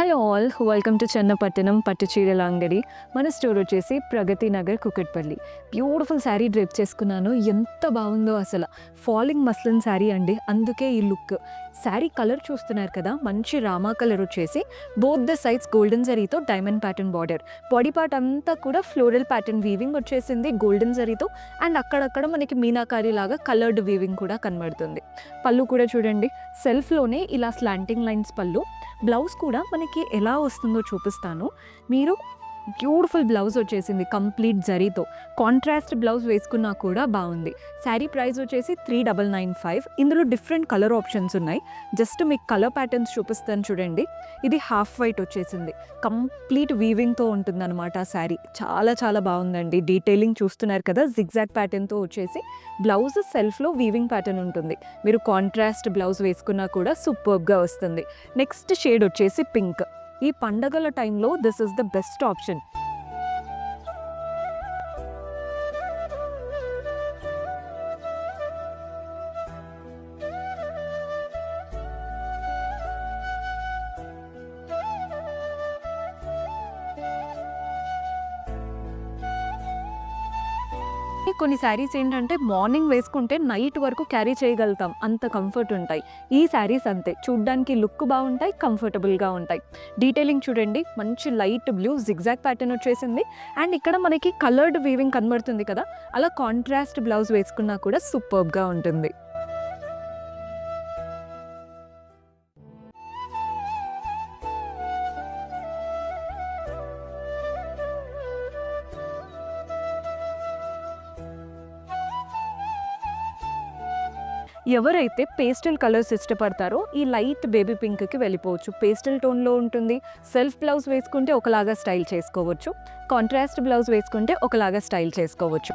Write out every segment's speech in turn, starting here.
Hello all, welcome to Chennapatnam పట్టు చీరల అంగడి. మన స్టోర్ వచ్చేసి ప్రగతి నగర్, కుకట్పల్లి. బ్యూటిఫుల్ శారీ డ్రేప్ చేసుకున్నాను. ఎంత బాగుందో అసలు. ఫాలింగ్ మస్లిన్ శారీ అండి, అందుకే ఈ లుక్. శారీ కలర్ చూస్తున్నారు కదా, మంచి రామా కలర్ వచ్చేసి బోత్ ద సైడ్స్ గోల్డెన్ జరీతో diamond pattern border. Body part అంతా కూడా ఫ్లోరల్ ప్యాటర్న్ వీవింగ్ వచ్చేసింది గోల్డెన్ జరీతో. అండ్ అక్కడక్కడ మనకి మీనాకారి లాగా కలర్డ్ వీవింగ్ కూడా కనబడుతుంది. పళ్ళు కూడా చూడండి, సెల్ఫ్లోనే ఇలా స్లాంటింగ్ లైన్స్ పళ్ళు. బ్లౌజ్ కూడా మనకి ఎలా వస్తుందో చూపిస్తాను. మీరు బ్యూటిఫుల్ బ్లౌజ్ వచ్చేసింది కంప్లీట్ జరీతో. కాంట్రాస్ట్ బ్లౌజ్ వేసుకున్నా కూడా బాగుంది. శారీ ప్రైస్ వచ్చేసి 3995. ఇందులో డిఫరెంట్ కలర్ ఆప్షన్స్ ఉన్నాయి. జస్ట్ మీకు కలర్ ప్యాటర్న్స్ చూపిస్తాను చూడండి. ఇది హాఫ్ వైట్ వచ్చేసింది, కంప్లీట్ వీవింగ్తో ఉంటుందన్నమాట శారీ. చాలా చాలా బాగుందండి. డీటెయిలింగ్ చూస్తున్నారు కదా, జిగ్జాగ్ ప్యాటర్న్తో వచ్చేసి బ్లౌజ్ సెల్ఫ్లో వీవింగ్ ప్యాటర్న్ ఉంటుంది. మీరు కాంట్రాస్ట్ బ్లౌజ్ వేసుకున్నా కూడా సూపర్గా వస్తుంది. నెక్స్ట్ షేడ్ వచ్చేసి పింక్. ఈ పండగల టైంలో this is the best option. కొన్ని శారీస్ ఏంటంటే మార్నింగ్ వేసుకుంటే నైట్ వరకు క్యారీ చేయగలుగుతాం, అంత కంఫర్ట్ ఉంటాయి. ఈ శారీస్ అంతే, చూడ్డానికి లుక్ బాగుంటాయి, కంఫర్టబుల్గా ఉంటాయి. డీటెయిలింగ్ చూడండి, మంచి లైట్ బ్లూ జిగ్జాగ్ ప్యాటర్న్ వచ్చేసింది. అండ్ ఇక్కడ మనకి కలర్డ్ వీవింగ్ కనబడుతుంది కదా, అలా కాంట్రాస్ట్ బ్లౌజ్ వేసుకున్నా కూడా సూపర్గా ఉంటుంది. ఎవరైతే పేస్టల్ కలర్స్ ఇష్టపడతారో ఈ లైట్ బేబీ పింక్కి వెళ్ళిపోవచ్చు. పేస్టల్ టోన్లో ఉంటుంది. సెల్ఫ్ బ్లౌజ్ వేసుకుంటే ఒకలాగా స్టైల్ చేసుకోవచ్చు, కాంట్రాస్ట్ బ్లౌజ్ వేసుకుంటే ఒకలాగా స్టైల్ చేసుకోవచ్చు.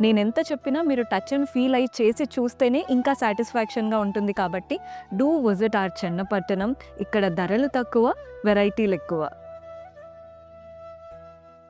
నేనెంత చెప్పినా మీరు టచ్ అండ్ ఫీల్ అయ్యి చేసి చూస్తేనే ఇంకా సాటిస్ఫాక్షన్గా ఉంటుంది. కాబట్టి డూ విజిట్ ఆర్ చెన్నపట్టణం. ఇక్కడ ధరలు తక్కువ, వెరైటీలు ఎక్కువ.